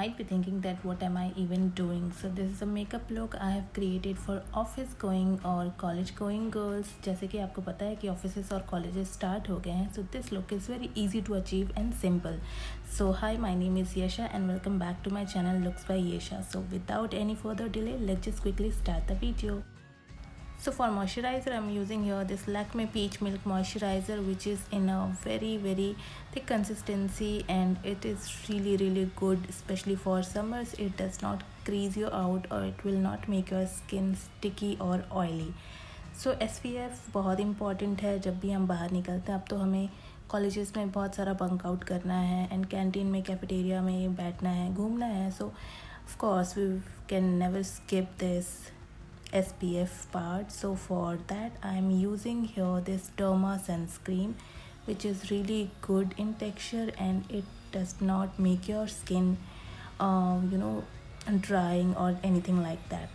might be thinking that what am I even doing. So this is a makeup look I have created for office going और college going girls. जैसे कि आपको पता है कि offices और colleges start हो गए हैं. So this look is very easy to achieve and simple. So hi, my name is Yesha and welcome back to my channel Looks by Yesha. So without any further delay, let's just quickly start the video. So for moisturizer, I'm using here this Lakme Peach Milk Moisturizer, which is in a very thick consistency, and it is really good, especially for summers. It does not crease you out or it will not make your skin sticky or oily. So SPF बहुत important है जब भी हम बाहर निकलते हैं. अब तो हमें कॉलेजेस में बहुत सारा बंक आउट करना है एंड कैंटीन में कैफेटेरिया में बैठना है, घूमना है. So of course we can never skip this SPF part. So for that I am using here this Derma sunscreen, which is really good in texture and it does not make your skin drying or anything like that.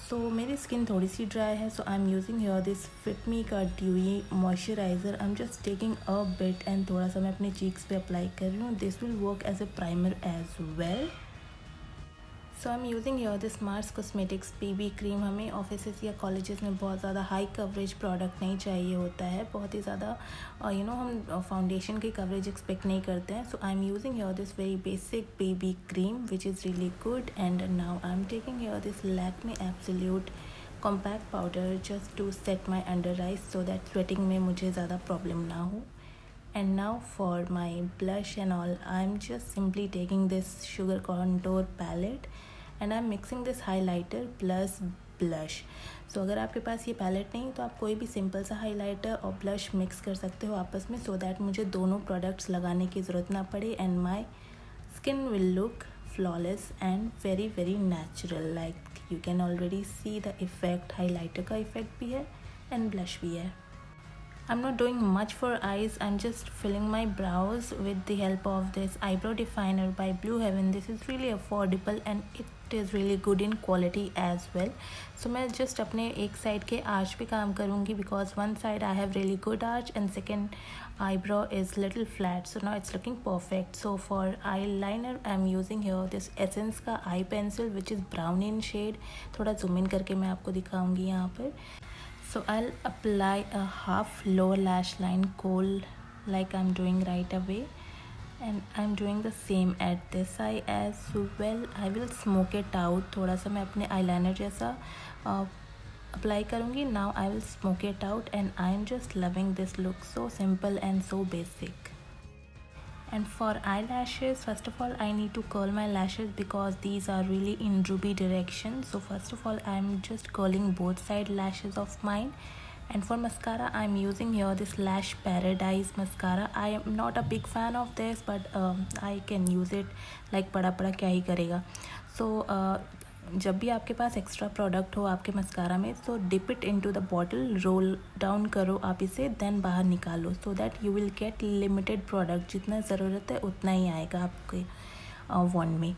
So मेरी skin थोड़ी सी dry है, so I'm using here this Fit Me का dewy moisturizer. I'm just taking a bit and थोड़ा सा मैं अपने cheeks पे apply कर रही हूँ. This will work as a primer as well. So I'm using here this Mars Cosmetics BB cream. हमें ऑफिसेस या कॉलेजेस में बहुत ज़्यादा हाई कवरेज प्रोडक्ट नहीं चाहिए होता है, बहुत ही ज़्यादा हम फाउंडेशन की कवरेज एक्सपेक्ट नहीं करते हैं. So I am using here this very basic BB cream which is really good, and now I'm taking here this Lakme Absolute Compact Powder just to set my under eyes so that sweating में मुझे ज़्यादा problem ना हो. And now for my blush and all, I'm just simply taking this Sugar Contour palette and I'm mixing this highlighter plus blush. So अगर आपके पास ये palette नहीं तो आप कोई भी सिंपल सा हाइलाइटर और ब्लश मिक्स कर सकते हो आपस में, so that मुझे दोनों प्रोडक्ट्स लगाने की ज़रूरत ना पड़े and my skin will look flawless and very natural. Like you can already see the effect, highlighter का effect भी है and blush भी है. I'm not doing much for eyes. I'm just filling my brows with the help of this eyebrow definer by Blue Heaven. This is really affordable and it is really good in quality as well. So मैं just अपने एक side के arch पे काम करूँगी because one side I have really good arch and second eyebrow is little flat. So now it's looking perfect. So for eyeliner I'm using here this Essence का eye pencil which is brown in shade. थोड़ा zoom in करके मैं आपको दिखाऊँगी यहाँ पर. So I'll apply a half lower lash line kohl like I'm doing right away, and I'm doing the same at this eye as well. I will smoke it out. थोड़ा सा मैं अपने eyeliner जैसा apply करूँगी. Now I will smoke it out and I'm just loving this look. So simple and so basic. And for eyelashes, first of all I need to curl my lashes because these are really in droopy direction. So first of all I'm just curling both side lashes of mine. And for mascara I'm using here this Lash Paradise mascara. I am not a big fan of this, but I can use it like पड़ा क्या ही करेगा. So जब भी आपके पास extra product हो आपके mascara में, so dip it into the bottle, roll down करो आप इसे, देन बाहर निकालो, so that you will get limited product. जितना ज़रूरत है उतना ही आएगा आपके वॉन्ड में.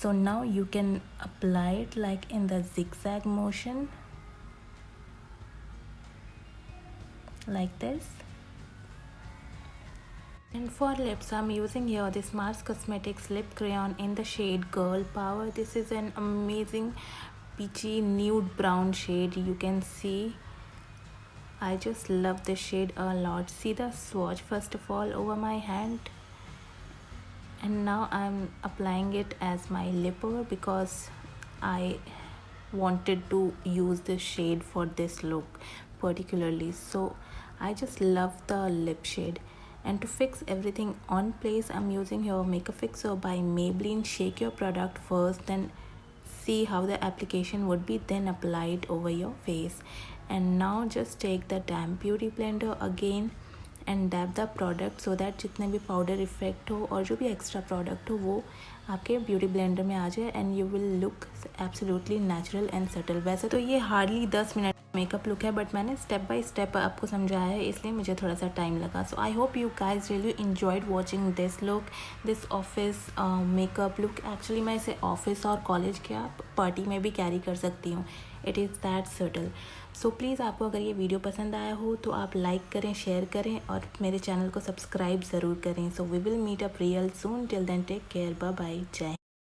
So now you can apply it like in the zigzag motion like this. And for lips I'm using here this Mars Cosmetics lip crayon in the shade Girl Power. This is an amazing peachy nude brown shade. You can see I just love this shade a lot. See the swatch first of all over my hand, and now I'm applying it as my lipper because I wanted to use this shade for this look particularly. So I just love the lip shade. And to fix everything on place I'm using here Makeup Fixer by Maybelline. Shake your product first, then see how the application would be, then apply it over your face. And now just take the damp beauty blender again and dab the product so that जितने भी powder effect हो और जो भी extra product हो वो आपके beauty blender में आ जाए and you will look absolutely natural and subtle. वैसे तो ये hardly 10 मिनट मेकअप लुक है, बट मैंने स्टेप बाय स्टेप आपको समझाया है इसलिए मुझे थोड़ा सा टाइम लगा. So I hope you guys really enjoyed watching this look, this office makeup look. Actually मैं इसे ऑफिस और कॉलेज के पार्टी में भी कैरी कर सकती हूँ. It is that subtle. So please आपको अगर ये वीडियो पसंद आया हो तो आप लाइक करें, शेयर करें और मेरे चैनल को सब्सक्राइब ज़रूर करें. So we will meet up real soon. Till then take care, bye bye, जय.